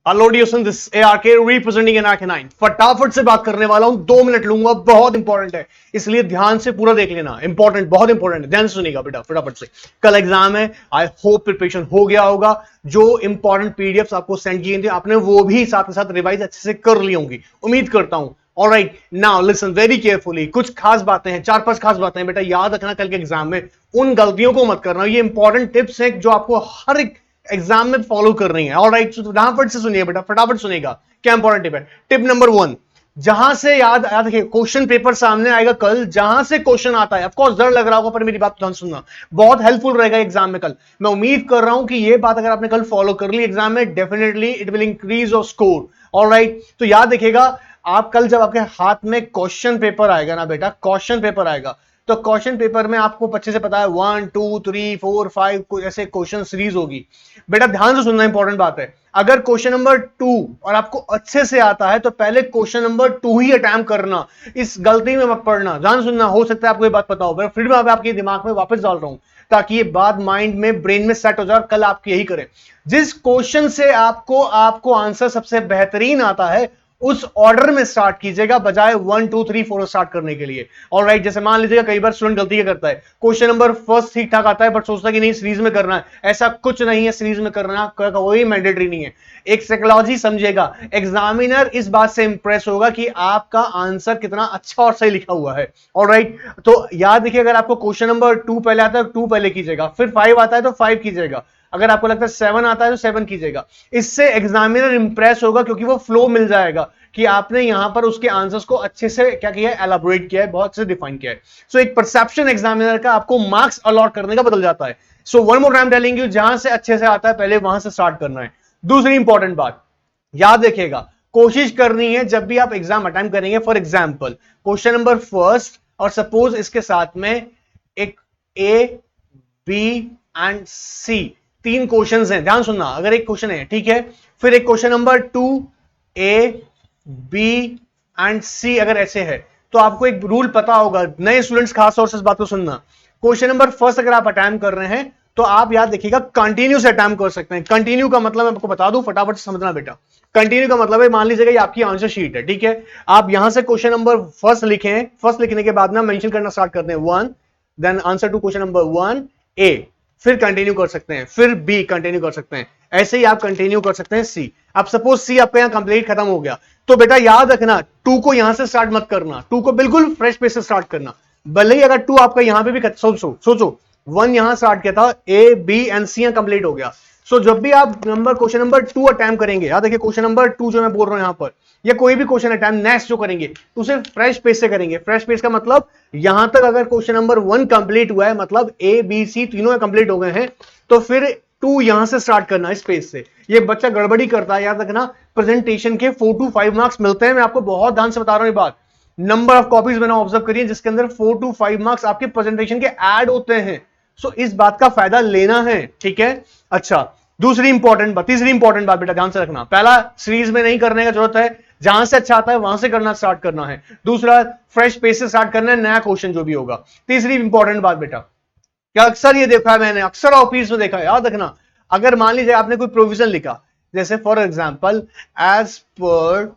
Hello dear, this ARK representing ARK9। फटाफट से बात करने वाला हूं, 2 मिनट लूंगा, बहुत इंपॉर्टेंट है, इसलिए ध्यान से पूरा देख लेना। इंपॉर्टेंट, बहुत इंपॉर्टेंट है, ध्यान से सुनिएगा बेटा फटाफट से। कल एग्जाम है, आई होप प्रिपरेशन हो गया होगा। जो इंपॉर्टेंट पीडीएफ आपको सेंड किए थे आपने, वो भी साथ के साथ रिवाइज अच्छे से कर ली होंगी, उम्मीद करता हूं। Alright, now listen very carefully. कुछ खास बातें हैं, 4-5 खास बातें हैं बेटा, याद रखना कल के एग्जाम में। उन गलतियों को मत करना। ये इंपॉर्टेंट टिप्स हैं जो आपको हर एक एग्जाम में फॉलो करनी है। ऑलराइट, फटाफट से सुनिए बेटा, फटाफट सुनिएगा। क्या इंपॉर्टेंट टिप है? टिप नंबर 1, जहां से याद रखिए, क्वेश्चन पेपर सामने आएगा कल, जहां से क्वेश्चन आता है, ऑफ कोर्स डर लग रहा होगा, पर मेरी बात ध्यान सुनना, बहुत हेल्पफुल रहेगा एग्जाम में कल। मैं उम्मीद कर रहा हूं कि ये बात अगर आपने कल फॉलो कर ली एग्जाम में, definitely it will increase your score. Alright, तो याद रखिएगा, आप कल जब आपके हाथ में क्वेश्चन पेपर आएगा ना बेटा, क्वेश्चन पेपर आएगा, तो क्वेश्चन पेपर में आपको अच्छे से पता है 1 2 3 4 5 ऐसे क्वेश्चन सीरीज होगी। बेटा ध्यान से सुनना, इंपॉर्टेंट बात है। अगर क्वेश्चन नंबर 2 और आपको अच्छे से आता है तो पहले क्वेश्चन नंबर 2 ही अटेम्प्ट करना, इस गलती में मत पड़ना। ध्यान सुनना, हो सकता है आपको ये बात पता हो, फिर मैं आपके दिमाग में वापस डाल रहा हूं ताकि ये बात माइंड में, ब्रेन में सेट हो जाए, कल आप यही करें। जिस क्वेश्चन से आपको आंसर सबसे बेहतरीन आता है, उस ऑर्डर में स्टार्ट कीजिएगा, बजाय 1 2 3 4 स्टार्ट करने के लिए। ऑलराइट, जैसे मान लीजिएगा कई बार स्टूडेंट गलती क्या करता है, क्वेश्चन नंबर फर्स्ट ठीक ठाक आता है बट सोचता है कि नहीं सीरीज में करना है। ऐसा कुछ नहीं है, सीरीज में करना कोई मैंडेटरी नहीं है। एक साइकोलॉजी समझिएगा, एग्जामिनर इस बात से इंप्रेस होगा कि आपका आंसर कितना अच्छा और सही लिखा हुआ है। ऑलराइट, तो याद रखिए, अगर आपको क्वेश्चन नंबर 2 पहले आता है तो 2 पहले कीजिएगा, फिर 5 आता है तो 5 कीजिएगा, अगर आपको लगता है 7 आता है तो 7 कीजिएगा। इससे एग्जामिनर इंप्रेस होगा, क्योंकि वो फ्लो मिल जाएगा कि आपने यहां पर उसके आंसर्स को अच्छे से क्या किया है, एलाबोरेट किया है, बहुत अच्छे से डिफाइन किया है। सो एक परसेप्शन एग्जामिनर का आपको मार्क्स अलॉट करने का बदल जाता है। So one more time telling you, जहां से अच्छे से आता है पहले वहां से स्टार्ट करना है। दूसरी इंपॉर्टेंट बात याद रखिएगा, कोशिश करनी है जब भी आप एग्जाम अटेम्प्ट करेंगे, for example question number first और सपोज इसके साथ में एक A B and C 3 questions हैं, ध्यान सुनना। अगर एक क्वेश्चन है, ठीक है, फिर एक question number 2 A B and C, अगर ऐसे है तो आपको एक रूल पता होगा, नए स्टूडेंट्स खास तौर से इस बात को सुनना। क्वेश्चन नंबर फर्स्ट अगर आप अटेम्प्ट कर रहे हैं तो आप याद देखिएगा कंटिन्यू से अटेम्प्ट कर सकते हैं। कंटिन्यू का मतलब मैं आपको बता दूं, फटाफट से समझना बेटा। कंटिन्यू का मतलब है, मान लीजिएगा ये आपकी आंसर शीट है, ठीक है, आप यहां से क्वेश्चन नंबर फर्स्ट लिखें, फर्स्ट लिखने के बाद ना मेंशन करना स्टार्ट करते हैं 1, then answer to question number 1 A, फिर कंटिन्यू कर सकते हैं, फिर बी कंटिन्यू कर सकते हैं, ऐसे ही आप कंटिन्यू कर सकते हैं सी। अब सपोज सी आपका यहां कंप्लीट खत्म हो गया, तो बेटा याद रखना 2 को यहां से स्टार्ट मत करना, 2 को बिल्कुल फ्रेश पेज से स्टार्ट करना। भले ही अगर 2 आपका यहां पे भी सोचो 1 यहां स्टार्ट किया था, A B and C complete हो गया। सो जब भी आप क्वेश्चन नंबर 2 अटेम्प्ट करेंगे, याद देखिए क्वेश्चन नंबर 2 जो मैं बोल रहा हूं यहां पर, या कोई भी क्वेश्चन अटेम्प्ट नेक्स्ट जो करेंगे, तो उसे फ्रेश पेज से करेंगे। फ्रेश पेज का मतलब यहां तक अगर क्वेश्चन नंबर 1 कंप्लीट हुआ है, मतलब ए बी सी तीनों कंप्लीट हो गए हैं, तो फिर 2 यहां से स्टार्ट करना इस पेज से। ये बच्चा गड़बड़ी करता है, याद रखना प्रेजेंटेशन के 4 to 5 मार्क्स मिलते हैं। मैं आपको बहुत ध्यान से बता रहा हूं ये बात। नंबर ऑफ कॉपीज मैंने ऑब्जर्व करिए जिसके अंदर 4 to 5 मार्क्स आपके प्रेजेंटेशन के ऐड होते हैं। सो इस बात का फायदा लेना है, ठीक है। अच्छा, तीसरी इंपॉर्टेंट बात बेटा ध्यान से रखना, पहला सीरीज में नहीं करने का जरूरत है, जहां से अच्छा आता है वहां से करना स्टार्ट करना है। दूसरा फ्रेश पेज से स्टार्ट करना है, नया क्वेश्चन जो भी होगा। तीसरी इंपॉर्टेंट बात बेटा, क्या अक्सर ये देखा है मैंने, अक्सर ऑफिस में देखा है, याद रखना, अगर मान लीजिए आपने कोई प्रोविजन लिखा, जैसे फॉर एग्जांपल एज पर,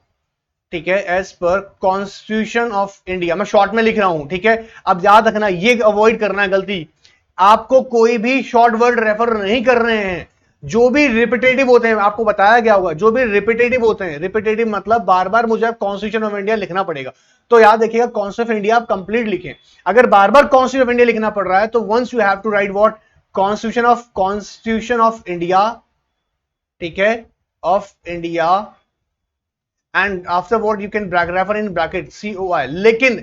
ठीक है, as per constitution of India, मैं शॉर्ट में लिख रहा हूं, ठीक है। अब याद रखना ये अवॉइड करना है गलती, आपको कोई भी शॉर्ट वर्ड रेफर नहीं कर रहे हैं। जो भी रिपीटेटिव होते हैं, आपको बताया गया होगा, जो भी रिपीटेटिव होते हैं, रिपीटेटिव मतलब बार बार मुझे कॉन्स्टिट्यूशन ऑफ इंडिया लिखना पड़ेगा, तो याद देखिएगा कॉन्स्टिट्यूशन ऑफ इंडिया आप कंप्लीट लिखें। अगर बार बार कॉन्स्टिट्यूशन ऑफ इंडिया लिखना पड़ रहा है तो once you have to write what, constitution of India, ठीक है, of India, and afterward you can refer in bracket COI, लेकिन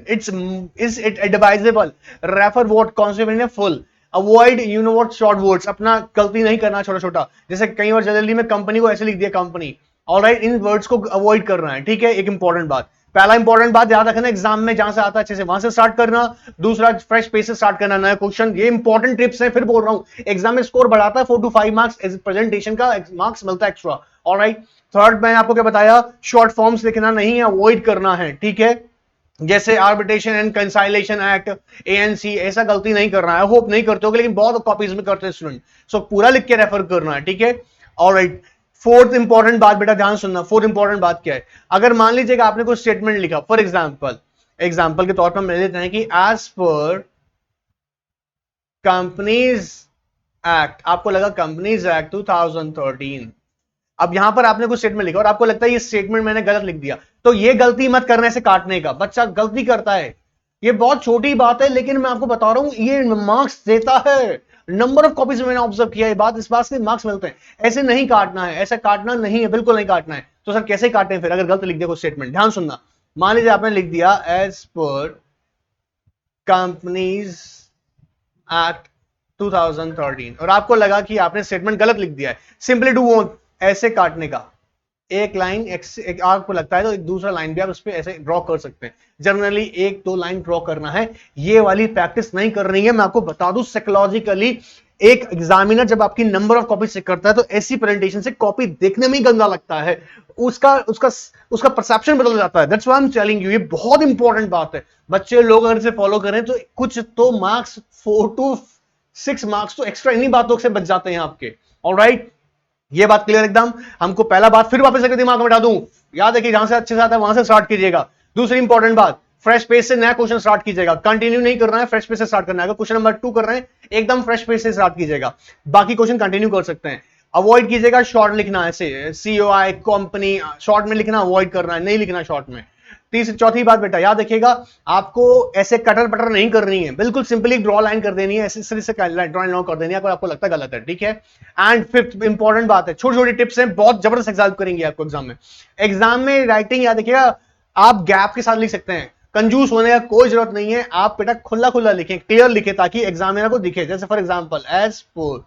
is it advisable refer what concept in full, avoid you know what short words, अपना गलती नहीं करना छोटा छोटा, जैसे कई बार जल्दी में कंपनी को ऐसे लिख दिया कंपनी। ऑलराइट, इन वर्ड्स को अवॉइड करना है, ठीक है। एक इंपॉर्टेंट बात, पहला इंपॉर्टेंट बात याद रखना, एग्जाम में जहां से आता है अच्छे से वहां से स्टार्ट करना। दूसरा फ्रेश पेज से स्टार्ट करना, नया क्वेश्चन, ये इंपॉर्टेंट टिप्स हैं। फिर बोल रहा हूं एग्जाम में स्कोर बढ़ाता है 4 to 5 मार्क्स, प्रेजेंटेशन का मार्क्स मिलता है एक्स्ट्रा। ऑलराइट, थर्ड मैंने आपको क्या बताया, शॉर्ट फॉर्म्स लिखना नहीं है, अवॉइड करना है, ठीक है। जैसे आर्बिट्रेशन एंड कंसाइलेशन एक्ट, ANC, ऐसा गलती नहीं करना है। होप नहीं करते हो, लेकिन बहुत कॉपीज में करते हैं स्टूडेंट। सो पूरा लिख के रेफर करना है, ठीक है। ऑलराइट, फोर्थ इंपॉर्टेंट बात बेटा ध्यान सुनना, फोर्थ इंपॉर्टेंट बात क्या है, अगर मान लीजिएगा आपने कोई स्टेटमेंट लिखा, फॉर एग्जाम्पल के तौर पर हम ले लेते हैं कि एज पर कंपनीज एक्ट, आपको लगा कंपनीज एक्ट 2013, अब यहां पर आपने कुछ स्टेटमेंट लिखा और आपको लगता है ये स्टेटमेंट मैंने गलत लिख दिया, तो ये गलती मत करने से काटने का, बच्चा गलती करता है, ये बहुत छोटी बात है लेकिन मैं आपको बता रहा हूं ये मार्क्स देता है, नंबर ऑफ कॉपीज में मैंने ऑब्जर्व किया है बात, इस बात से मार्क्स मिलते हैं, ऐसे नहीं काटना है, ऐसा काटना नहीं है, बिल्कुल नहीं काटना है, तो सर कैसे काटते हैं फिर अगर गलत लिख दिया कोई स्टेटमेंट, ध्यान सुनना, मान लीजिए आपने लिख दिया एज पर कंपनीज एक्ट 2013 और आपको लगा कि आपने स्टेटमेंट गलत लिख दिया है, सिंपली डू ऐसे काटने का, एक लाइन एक आपको लगता है तो एक दूसरा लाइन भी आप उस पर ऐसे ड्रॉ कर सकते हैं, जनरली एक दो लाइन ड्रॉ करना है, ये वाली प्रैक्टिस नहीं कर रही है, मैं आपको बता दूं साइकोलॉजिकली एक एग्जामिनर जब आपकी नंबर ऑफ कॉपी चेक करता है तो ऐसी प्रेजेंटेशन से कॉपी देखने में ही गंदा लगता है, उसका उसका उसका परसेप्शन बदल जाता है, that's why I am telling you, ये बहुत इंपॉर्टेंट बात है, बच्चे लोग अगर इसे फॉलो करें तो कुछ तो मार्क्स 4 to 6 मार्क्स तो एक्स्ट्रा इन्हीं बातों से बच जाते हैं आपके, ऑलराइट, ये बात क्लियर एकदम, हमको पहला बात फिर वापस दिमाग में बैठा दूं, याद है कि जहां से अच्छे से आता है वहां से स्टार्ट कीजिएगा, दूसरी इंपॉर्टेंट बात, फ्रेश पेज से नया क्वेश्चन स्टार्ट कीजिएगा, कंटिन्यू नहीं करना है, फ्रेश पेज से स्टार्ट करना है, अगर क्वेश्चन नंबर 2 कर रहे हैं एकदम फ्रेश पेज से स्टार्ट कीजिएगा, बाकी क्वेश्चन कंटिन्यू कर सकते हैं, अवॉइड कीजिएगा शॉर्ट लिखना, ऐसे सीओआई कंपनी शॉर्ट में लिखना अवॉइड करना है, नहीं लिखना शॉर्ट में, चौथी बात बेटा याद रखिएगा, आपको ऐसे कटर पटर नहीं करनी है, बिल्कुल सिंपली ड्रॉ लाइन कर देनी है, ऐसे से ड्रॉ कर देनी है अगर आपको लगता है गलत है, ठीक है। एंड फिफ्थ इंपॉर्टेंट बात है, छोटी छोटी टिप्स हैं, बहुत जबरदस्त एग्जाम करेंगे आपको एग्जाम में राइटिंग याद रखिएगा, आप गैप के साथ लिख सकते हैं, कंजूस होने का कोई जरूरत नहीं है, आप बेटा खुला खुला लिखें, क्लियर लिखें ताकि एग्जामिनर को दिखे, जैसे for example as per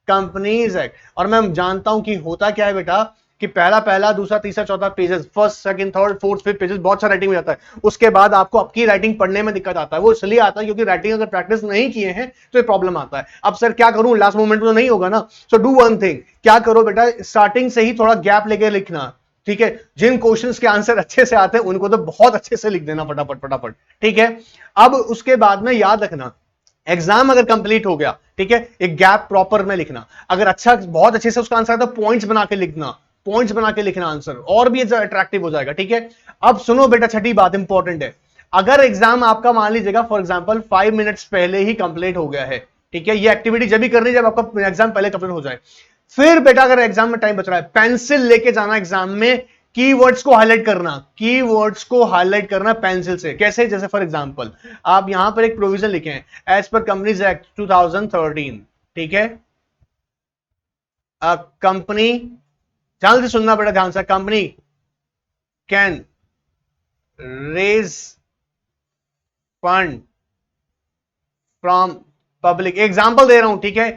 companies act, और मैं जानता हूं कि होता क्या है बेटा कि पहला दूसरा तीसरा चौथा pages, first second third fourth fifth pages बहुत सारा राइटिंग हो जाता है, उसके बाद आपको आपकी राइटिंग पढ़ने में दिक्कत आता है, वो इसलिए आता है क्योंकि राइटिंग अगर प्रैक्टिस नहीं किए हैं तो ये प्रॉब्लम आता है, अब सर क्या करूं लास्ट मोमेंट में तो नहीं होगा ना, सो डू वन थिंग, क्या करो बेटा स्टार्टिंग से ही थोड़ा गैप लेके लिखना, ठीक है, जिन क्वेश्चंस के आंसर अच्छे से आते हैं उनको तो बहुत अच्छे से लिख देना फटाफट फटाफट, ठीक है। अब उसके बाद में याद रखना एग्जाम अगर कंप्लीट हो गया, ठीक है, एक गैप प्रॉपर में लिखना, अगर अच्छा बहुत अच्छे से उसका आंसर आता है पॉइंट्स बना के लिखना, पॉइंट्स बना के लिखना आंसर और भी अट्रैक्टिव हो जाएगा, ठीक है। अब सुनो बेटा छठी बात इंपॉर्टेंट है, अगर एग्जाम आपका मान लीजिएगा फॉर एग्जांपल 5 मिनट्स पहले ही कंप्लीट हो गया है, ठीक है, ये एक्टिविटी जब भी करनी जब आपका एग्जाम पहले कंप्लीट हो जाए, फिर बेटा अगर एग्जाम में टाइम बच रहा है पेंसिल लेके जाना एग्जाम में, कीवर्ड्स को हाईलाइट करना, कीवर्ड्स को हाईलाइट करना पेंसिल से, कैसे, जैसे फॉर एग्जांपल आप यहां पर एक प्रोविजन लिखे हैं एज पर कंपनीज एक्ट 2013, ठीक है, कंपनी, ध्यान से सुनना बेटा ध्यान से, company can raise fund from public, example दे रहा हूं, ठीक है,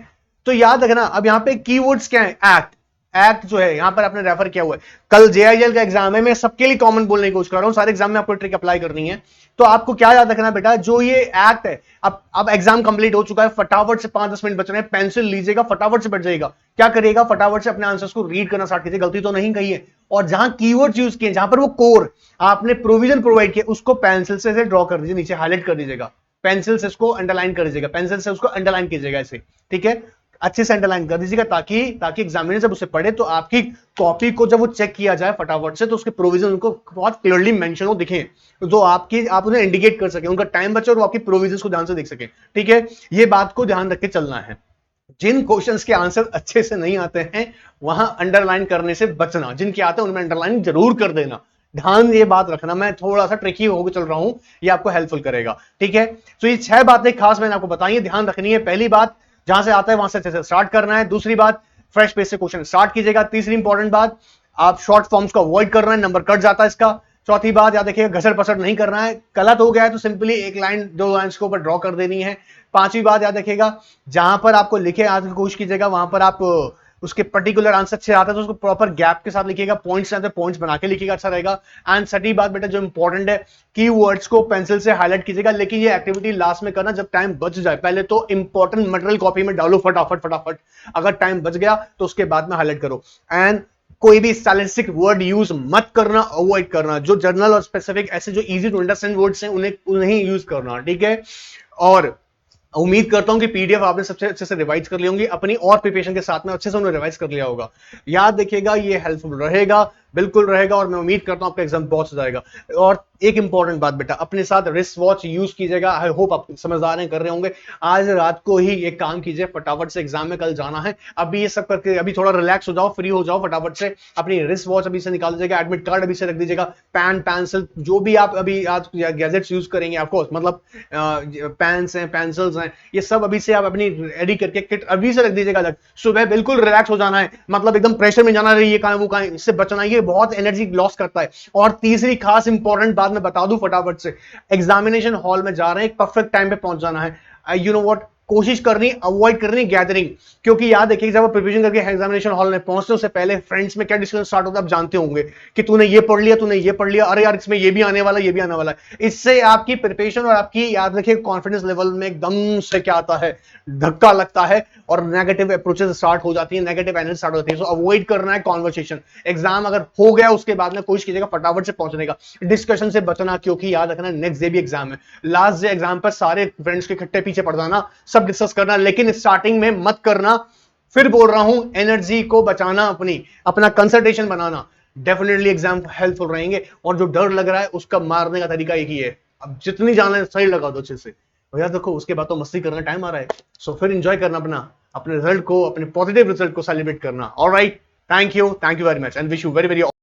तो याद रखना अब यहां पे कीवर्ड्स क्या है, एक्ट, एक्ट जो है यहां पर आपने रेफर किया हुआ है, कल जेआईएल का एग्जाम है, मैं सबके लिए कॉमन बोलने की कोशिश कर रहा हूं, सारे एग्जाम में आपको ट्रिक अप्लाई करनी है, तो आपको क्या याद रखना बेटा, जो ये एक्ट है, अब एग्जाम कंप्लीट हो चुका है, फटाफट से 5-10 मिनट बच रहे हैं, पेंसिल लीजिएगा फटाफट से बैठ जाएगा, क्या करिएगा फटाफट से अपने आंसर्स को रीड करना स्टार्ट कीजिए, गलती तो नहीं कही है, और जहां कीवर्ड्स यूज किए, जहां पर वो कोर आपने प्रोविजन प्रोवाइड किया उसको पेंसिल से ड्रॉ कर दीजिए, नीचे हाईलाइट कर दीजिएगा, पेंसिल से उसको अंडरलाइन कर दीजिएगा, पेंसिल से उसको अंडरलाइन कीजिएगा ऐसे, ठीक है, अच्छे से अंडरलाइन कर दीजिएगा ताकि एग्जामिनर जब उसे पढ़े तो आपकी कॉपी को जब वो चेक किया जाए फटाफट से तो उसके प्रोविजन उनको बहुत क्लियरली मेंशन हो दिखे, जो आप उन्हें इंडिकेट कर सके, उनका टाइम बचे और वो आपकी प्रोविजन को ध्यान से देख सके, ठीक है, ये बात को ध्यान रख के चलना है, जिन क्वेश्चंस के आंसर अच्छे से नहीं आते हैं वहां अंडरलाइन करने से बचना, जिनके आते हैं उनमें अंडरलाइन जरूर कर देना, ध्यान ये बात रखना, मैं थोड़ा सा ट्रिकी होकर चल रहा हूं, ये आपको हेल्पफुल करेगा, ठीक है। तो ये 6 बातें खास मैंने आपको बताई, ध्यान रखनी है, पहली बात जहां से आता है वहां से अच्छे से स्टार्ट करना है, दूसरी बात फ्रेश पेज से क्वेश्चन स्टार्ट कीजिएगा, तीसरी इंपॉर्टेंट बात आप शॉर्ट फॉर्म्स को अवॉइड कर रहे हैं, नंबर कट जाता है इसका, चौथी बात याद रखिएगा घसर पसर नहीं करना है, गलत हो गया है तो सिंपली एक लाइन दो लाइंस के ऊपर ड्रॉ कर देनी है, पांचवी बात याद रखिएगा जहां पर आपको लिखे आज की कोशिश कीजिएगा वहां पर आप उसके पर्टिकुलर आंसर अच्छे आता है तो उसको प्रॉपर गैप के साथ लिखिएगा, पॉइंट्स आते हैं पॉइंट्स बना के लिखिएगा, अच्छा रहेगा। एंड छठी बात बेटा जो इंपॉर्टेंट है कीवर्ड्स को पेंसिल से हाईलाइट कीजिएगा, लेकिन ये एक्टिविटी लास्ट में करना जब टाइम बच जाए, पहले तो इंपॉर्टेंट मटेरियल कॉपी में डालो फटाफट फटाफट, अगर टाइम बच गया तो उसके बाद में हाईलाइट करो। एंड कोई भी स्टाइलिस्टिक वर्ड यूज मत करना, अवॉइड करना, जो जर्नल और स्पेसिफिक ऐसे जो इजी टू अंडरस्टैंड वर्ड्स हैं उन्हें यूज करना, ठीक है। और उम्मीद करता हूं कि पीडीएफ आपने सबसे अच्छे से रिवाइज कर ली होंगी, अपनी और प्रिपरेशन के साथ में अच्छे से उन्हें रिवाइज कर लिया होगा। याद देखिएगा, ये हेल्पफुल रहेगा, बिल्कुल रहेगा, और मैं उम्मीद करता हूं आपका एग्जाम बहुत हो जाएगा। और एक इंपॉर्टेंट बात बेटा, अपने साथ रिस्ट वॉच यूज कीजिएगा। आई होप आप समझदार हैं, कर रहे होंगे। आज रात को ही एक काम कीजिए, फटाफट से एग्जाम में कल जाना है। अभी ये सब करके अभी थोड़ा रिलैक्स हो जाओ, फ्री हो जाओ, फटाफट से अपनी रिस्ट वॉच अभी से निकाल दीजिएगा, एडमिट कार्ड अभी से रख दीजिएगा, पेन पेंसिल जो भी आप अभी आज गैजेट्स यूज करेंगे, ऑफकोर्स मतलब पेन्स हैं, पेंसिल्स हैं, ये सब अभी से आप अपनी रेडी करके किट अभी से रख दीजिएगा अलग। सुबह बिल्कुल रिलैक्स हो जाना है, मतलब एकदम प्रेशर में जाना रही, ये कहां वो कहां, इससे बचना, ये बहुत एनर्जी लॉस करता है। और तीसरी खास इंपॉर्टेंट बात मैं बता दूं फटाफट से, एग्जामिनेशन हॉल में जा रहे हैं, एक परफेक्ट टाइम पे पहुंच जाना है। यू नो व्हाट, कोशिश करनी, अवॉइड करनी गैदरिंग, क्योंकि याद देखिए जब आप प्रिपरेशन करके एग्जामिनेशन हॉल में पहुंचते उससे पहले फ्रेंड्स में क्या डिस्कशन स्टार्ट होता है आप जानते होंगे, कि तूने ये पढ़ लिया, तूने ये पढ़ लिया, अरे यार इसमें ये भी आने वाला, ये भी आने वाला है। इससे आपकी प्रिपरेशन और आपकी याद रखिए कॉन्फिडेंस लेवल में एकदम से क्या आता है, धक्का लगता है, और नेगेटिव अप्रोचेस स्टार्ट हो जाती है, नेगेटिव एनर्जी स्टार्ट होती है। सो अवॉइड करना है कॉन्वर्सेशन। एग्जाम अगर हो गया उसके बाद में कोशिश कीजिएगा फटाफट से पहुंचने का, डिस्कशन से बचना, क्योंकि याद रखना नेक्स्ट डे भी एग्जाम है। लास्ट डे एग्जाम पर सारे फ्रेंड्स के इकट्ठे पीछे पड़ जाना, सब डिस्कस करना, लेकिन स्टार्टिंग में मत करना। फिर बोल रहा हूं, एनर्जी को बचाना, अपना कंसंट्रेशन बनाना, डेफिनेटली एग्जाम हेल्पफुल रहेंगे। और जो डर लग रहा है उसका मारने का तरीका एक ही है, अब जितनी जाना है सही लगा दो अच्छे से। और यार देखो उसके बाद तो मस्ती करना टाइम आ रहा है, सो फिर एंजॉय करना अपने रिजल्ट को, अपने पॉजिटिव रिजल्ट को सेलिब्रेट करना। Alright, thank you very much, and wish you very very